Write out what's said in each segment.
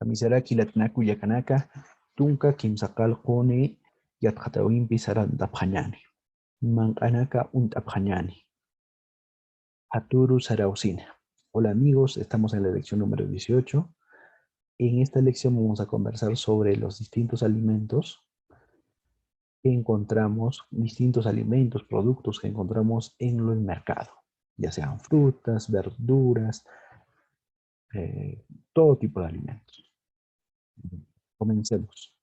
Kamisaraki latnaku yakanaka, tunka kimsaqalquni yatqatawinpi sarantaphañani. Manqanaka untaphañani. Haturu Sarausina. Hola amigos, estamos en la lección número 18. En esta lección vamos a conversar sobre los distintos alimentos que encontramos, distintos alimentos, productos que encontramos en el mercado, ya sean frutas, verduras, todo tipo de alimentos. Comencemos.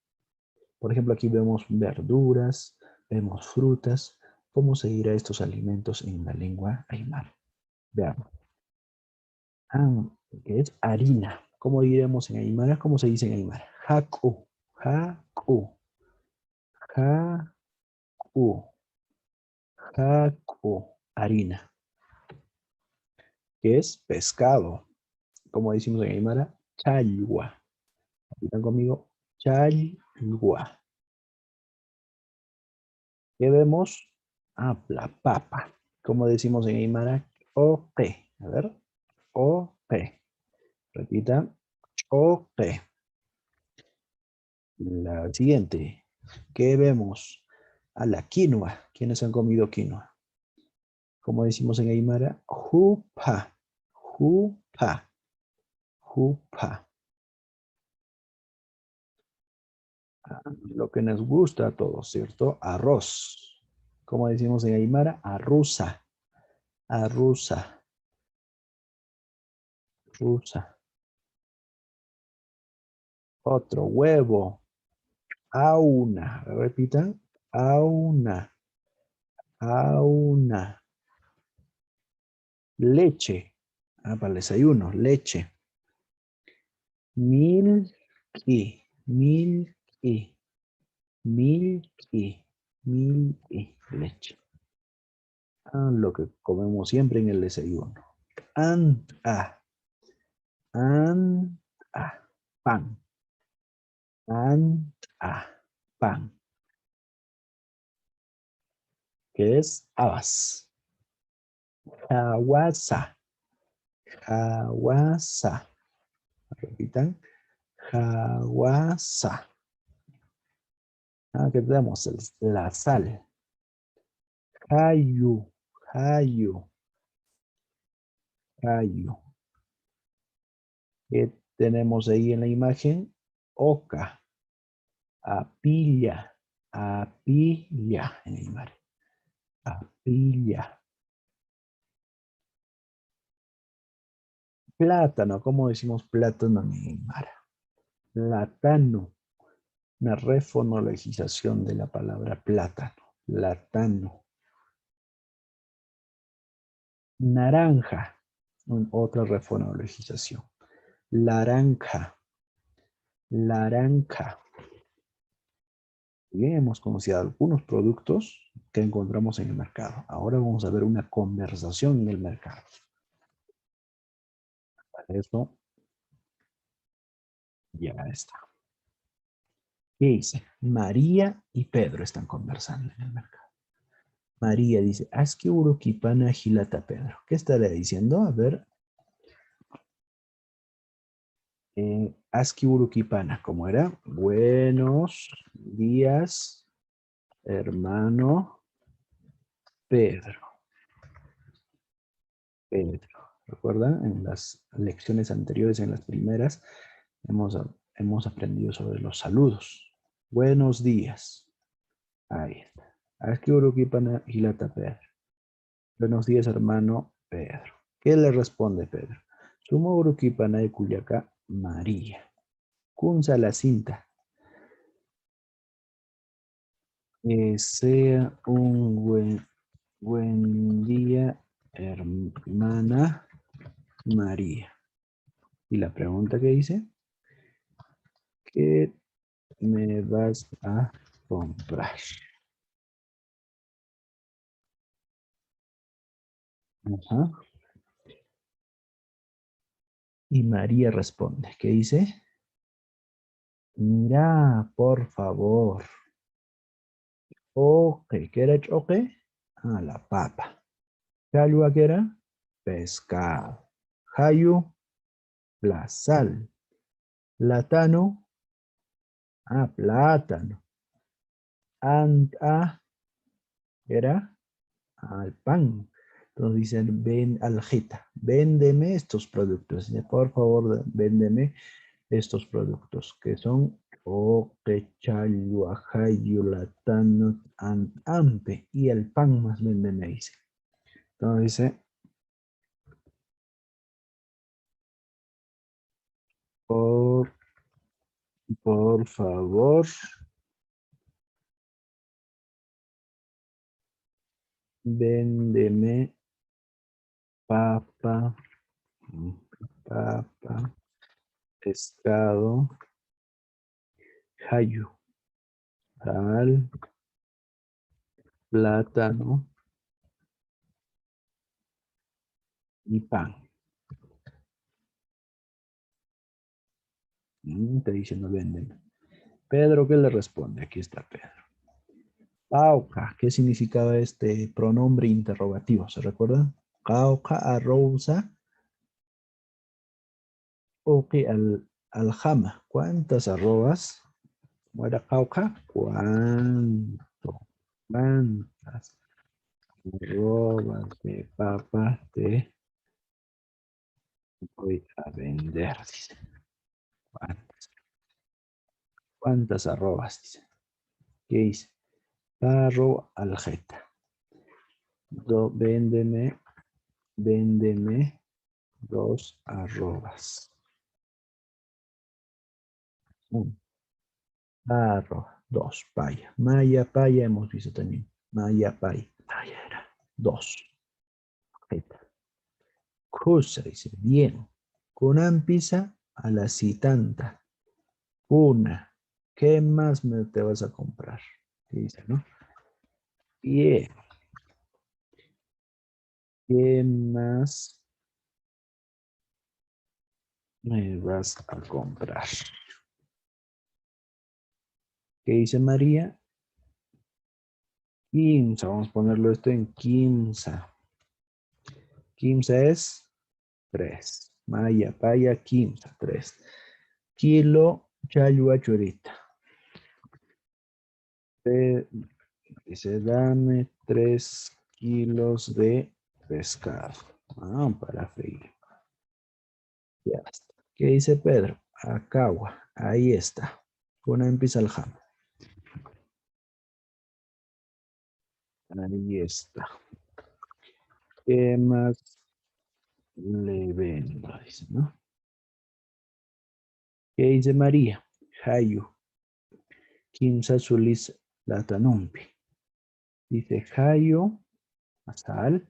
Por ejemplo, aquí vemos verduras, vemos frutas. ¿Cómo se dirá estos alimentos en la lengua aymara? Veamos. Que es harina. ¿Cómo diremos en aymara? ¿Cómo se dice en aymara? Haku, haku, haku, haku, harina. Que es pescado. Como decimos en aymara, chayua. ¿Están conmigo? Chayua. ¿Qué vemos? La papa. Como decimos en aymara, ope. A ver, ope. Repita, ope. La siguiente. ¿Qué vemos? A la quinoa. ¿Quiénes han comido quinoa? Como decimos en aymara, jupa. Jupa. Jupa. Lo que nos gusta a todos, ¿cierto? Arroz. Como decimos en aymara, arruza. Arruza. Rusa. Otro huevo. Auna. Repitan. Auna. Auna. Leche. Para el desayuno. Leche. Milky. Milky. Milky. Milky. Leche. Lo que comemos siempre en el desayuno. Anta. Anta. Pan. Anta. Pan. ¿Qué es? Habas. Hawasa. Hawasa. Repitan. Hawasa. ¿Qué tenemos? La sal. Hayu. Hayu. Hayu. ¿Qué tenemos ahí en la imagen? Oca. Apilla. Apilla en la imagen. Apilla. Plátano. ¿Cómo decimos plátano en aymara? Plátano. Una refonologización de la palabra plátano. Plátano. Naranja. Otra refonologización. Laranja. Laranja. Bien, hemos conocido algunos productos que encontramos en el mercado. Ahora vamos a ver una conversación en el mercado. Para eso ya está. ¿Qué dice? María y Pedro están conversando en el mercado. María dice, Aski urukipana gilata Pedro. ¿Qué estará diciendo? A ver. Aski urukipana, ¿cómo era? Buenos días, hermano Pedro. Pedro. ¿Recuerdan? En las lecciones anteriores, en las primeras, hemos aprendido sobre los saludos. Buenos días. Ahí está. Aski urukipana gilata Pedro. Buenos días, hermano Pedro. ¿Qué le responde Pedro? Sumo urukipana de Cuyaca, María. Kunza la cinta. Sea un buen día, hermana María. Y la pregunta que dice, ¿qué me vas a comprar? Ajá. Y María responde, ¿qué dice? Mira, por favor. Ok, ¿qué era ok? La papa. Calua, ¿qué era? Pescado. Hayu, la sal. Latano, plátano. Anta era al pan. Entonces dicen, ven aljita, véndeme estos productos. Dice, por favor, véndeme estos productos que son oquechayu, ajayu, latano, ampe y el pan más véndeme, dice. Entonces dice, por favor, véndeme papa, papa, pescado, jayu, sal, plátano y pan. Está diciendo véndeme. Pedro, ¿qué le responde? Aquí está Pedro. Cauca, ¿qué significaba este pronombre interrogativo? ¿Se recuerdan? Cauca, arroza, ok, aljama. ¿Cuántas arrobas? ¿Cómo era Cauca? ¿Cuánto? ¿Cuántas arrobas de papa te voy a vender? Dice. ¿Cuántas? ¿Cuántas arrobas? Dice. ¿Qué dice? Carro aljeta. Véndeme, véndeme dos arrobas. Un carro, dos, paya. Maya, paya hemos visto también. Maya, paya. Paya era dos. Aljeta. Cosa, dice, bien. Kunan pisa a la citanta. Una. ¿Qué más me te vas a comprar? Dice, ¿no? Bien. ¿Qué más me vas a comprar? ¿Qué dice María? Quinza. Vamos a ponerlo esto en quinza. Quinza es 3. Maya, paya, quinza, 3. Kilo, chayua, churita. Dice, dame 3 kilos de pescado. Para freír. Ya está. ¿Qué dice Pedro? Acagua. Ahí está. Una empieza el jam. Ahí está. ¿Qué más le vendo? Dice, ¿no? ¿Qué dice María? Hayu. Quinza sulis latanumpi. Dice Hayu, sal,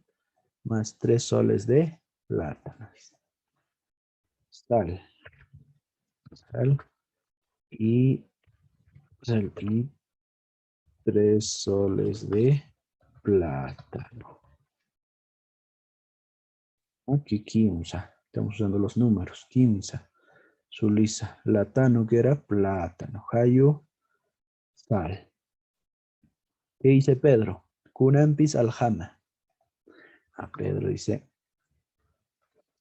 más 3 soles de plátano. Sal. Sal. Y, y 3 soles de plátano. Aquí 15. Estamos usando los números. 15. Sulisa. Latano, que era plátano. Hayo, sal. ¿Qué dice Pedro? Kunampis aljama. A Pedro dice,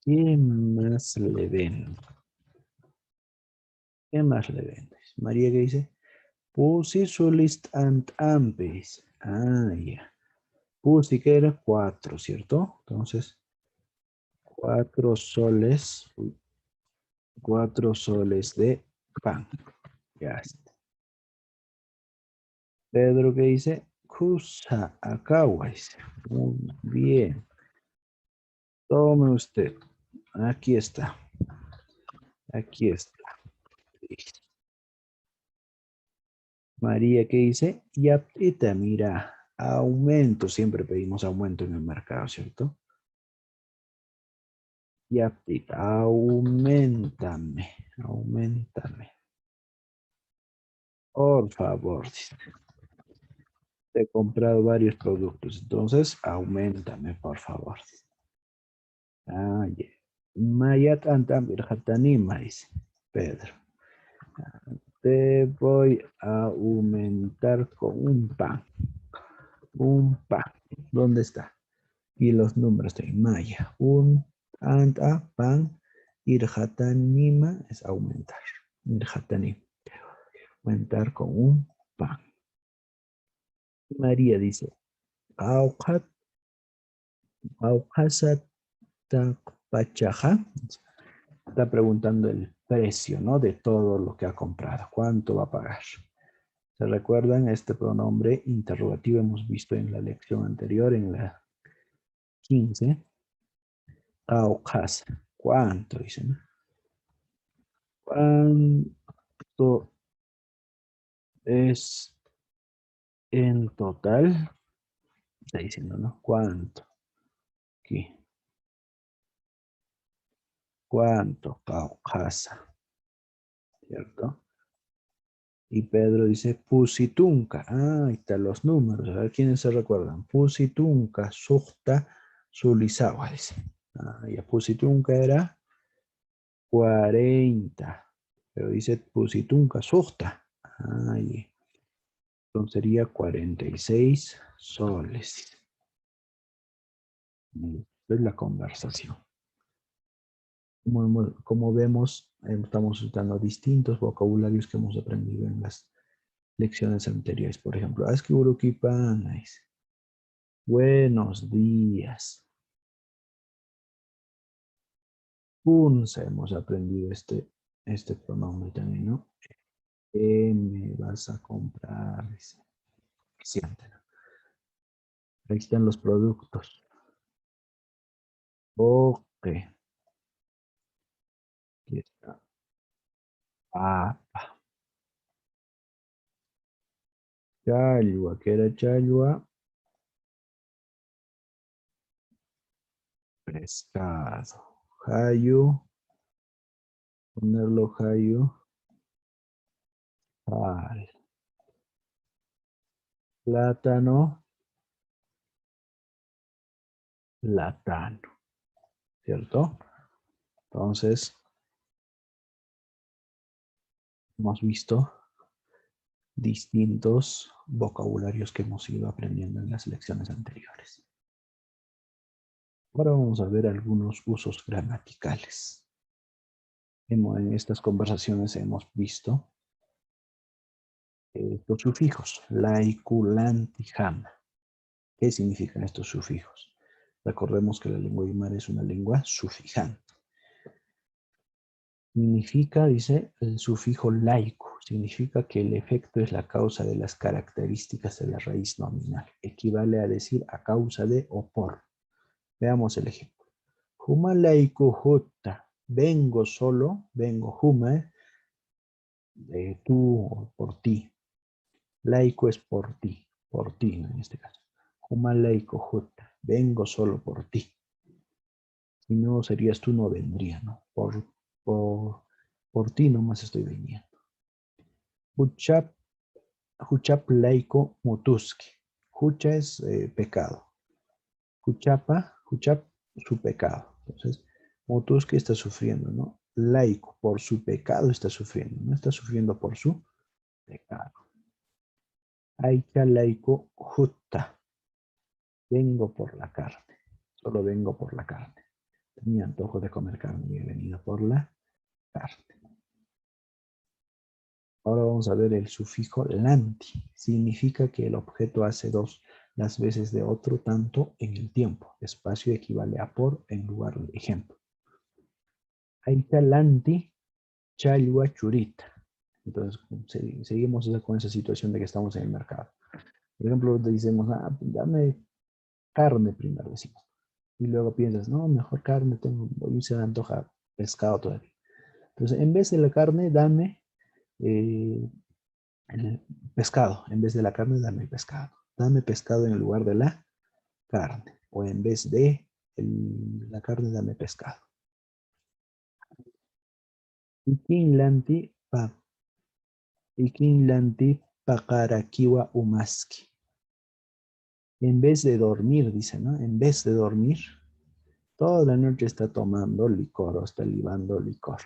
¿qué más le vendo? ¿Qué más le vendes? María, ¿qué dice? Pusi sulist ant ampis. Ya. Pusi, que era 4, ¿cierto? Entonces, 4 soles. 4 soles de pan. Ya está. Pedro, ¿qué dice? Kusa acagua. Muy bien. Tome usted. Aquí está. Aquí está. María, ¿qué dice? Yaptita, mira. Aumento. Siempre pedimos aumento en el mercado, ¿cierto? Yaptita, aumentame. Aumentame. Por favor. Dice. He comprado varios productos. Entonces, aumentame, por favor. Ya. Mayat antam irhatanima, dice Pedro. Te voy a aumentar con un pan. Un pan. ¿Dónde está? Y los números de Maya. Un anta pan. Irhatanima es aumentar. Mirhatani. Voy a entrar con un pan. María dice, Auqat, Auqasat Pachaja. Está preguntando el precio, ¿no? De todo lo que ha comprado. ¿Cuánto va a pagar? ¿Se recuerdan? Este pronombre interrogativo hemos visto en la lección anterior, en la 15. Auqasa. ¿Cuánto? Dicen. ¿Cuánto es en total? Está diciendo, ¿no? ¿Cuánto? Aquí. ¿Cuánto? Auqasa. ¿Cierto? Y Pedro dice, Pusitunca. Ah, ahí están los números. A ver quiénes se recuerdan. Pusitunca, Sujta, Sulizawa. Dice. Ah, ya Pusitunca era 40. Pero dice Pusitunca, Sujta. Ahí. Entonces sería 46 soles. Esta es la conversación. Como vemos, estamos usando distintos vocabularios que hemos aprendido en las lecciones anteriores. Por ejemplo, Askiburukipanais. Buenos días. Punza, hemos aprendido este pronombre también, ¿no? ¿Qué me vas a comprar? Dice. Siéntelo. Ahí están los productos. Ok. Aquí está. Papa. Chalua. ¿Qué era chalua? Pescado. Jayu. Ponerlo jayu. Al. Plátano. Latano. ¿Cierto? Entonces, hemos visto distintos vocabularios que hemos ido aprendiendo en las lecciones anteriores. Ahora vamos a ver algunos usos gramaticales. En estas conversaciones hemos visto los sufijos, laiku, lanti, jama. ¿Qué significan estos sufijos? Recordemos que la lengua aymara es una lengua sufijante. Significa, dice, el sufijo laico, significa que el efecto es la causa de las características de la raíz nominal. Equivale a decir a causa de o por. Veamos el ejemplo. Huma laico jutta. Vengo solo, vengo huma, tú o por ti. Laico es por ti, ¿no? En este caso. Huma laico jutta. Vengo solo por ti. Si no serías tú, no vendría, ¿no? Por ti nomás estoy viniendo. Huchap laico mutuski. Hucha es pecado. Huchap, su pecado. Entonces, mutuski está sufriendo, ¿no? Laico, por su pecado está sufriendo. No está sufriendo por su pecado. Aicha laico jutta. Vengo por la carne. Solo vengo por la carne. Tenía antojo de comer carne y he venido por la carne. Ahora vamos a ver el sufijo lanti. Significa que el objeto hace las veces de otro tanto en el tiempo. Espacio equivale a por en lugar de ejemplo. Aicha lanti chalua churita. Entonces seguimos con esa situación de que estamos en el mercado. Por ejemplo, decimos, dame carne primero, decimos. Y luego piensas, no, mejor carne, hoy se me antoja pescado todavía. Entonces, en vez de la carne, dame el pescado. En vez de la carne, dame el pescado. Dame pescado en el lugar de la carne. O en vez de la carne, dame pescado. Ikinlanti pakarakiwa umaski. En vez de dormir, dice, ¿no? En vez de dormir, toda la noche está tomando licor o está libando licor.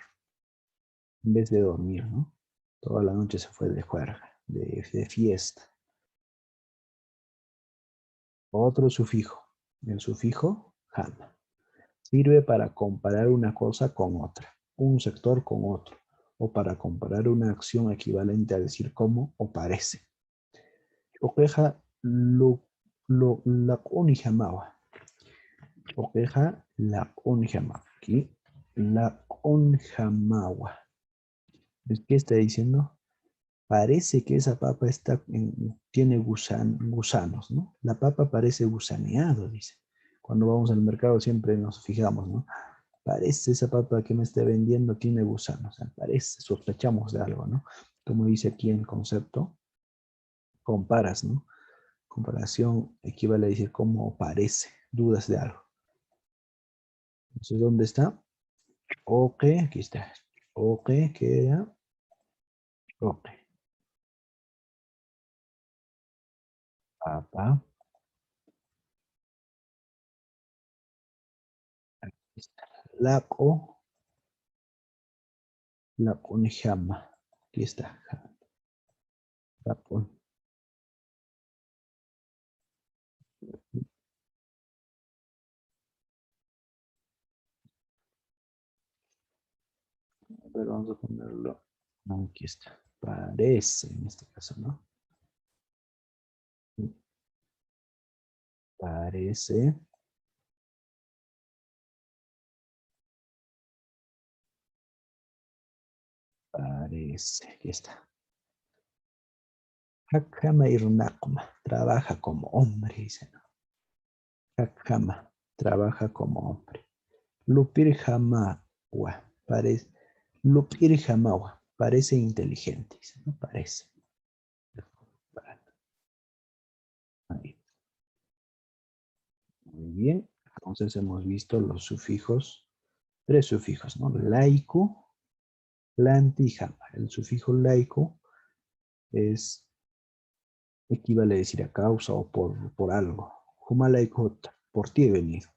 En vez de dormir, ¿no? Toda la noche se fue de juerga, de fiesta. Otro sufijo. El sufijo jama. Sirve para comparar una cosa con otra, un sector con otro, o para comparar una acción equivalente a decir como o parece. Oqueja la unijamawa. Oqueja la unijamawa. Aquí, la unjamawa. ¿Qué está diciendo? Parece que esa papa tiene gusanos, ¿no? La papa parece gusaneado, dice. Cuando vamos al mercado siempre nos fijamos, ¿no? Parece esa papa que me está vendiendo tiene gusanos. O sea, parece, sospechamos de algo, ¿no? Como dice aquí en el concepto, comparas, ¿no? Comparación equivale a decir cómo parece, dudas de algo. Entonces, ¿dónde está? Ok, aquí está. Ok, ¿qué era? Ok. Papa. Aquí está. Laco. Laco Nihama. Aquí está. Laco. Pero vamos a ponerlo. Aquí está. Parece en este caso, ¿no? Parece. Parece. Aquí está. Hakama Irnakma. Trabaja como hombre, dice, ¿no? Hakama. Trabaja como hombre. Lupir Hamawa. Parece. Lupir Hamawa. Parece inteligente, dice, ¿no? Parece. Ahí. Muy bien. Entonces hemos visto los sufijos, tres sufijos, ¿no? Laico, planti y jama. El sufijo laico es equivale a decir a causa o por algo. Humalaikot, por ti he venido.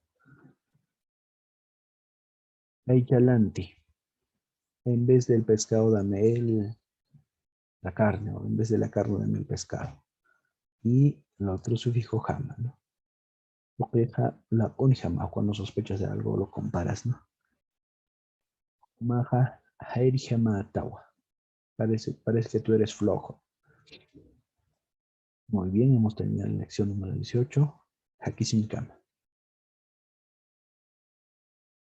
Aichalanti, en vez del pescado dame la carne, o en vez de la carne dame el pescado. Y el otro sufijo jama, ¿no? Porque la unjama, cuando sospechas de algo lo comparas, ¿no? Maja, hairjama tawa. Parece que tú eres flojo. Muy bien, hemos terminado la lección número 18. Aquí sin cama.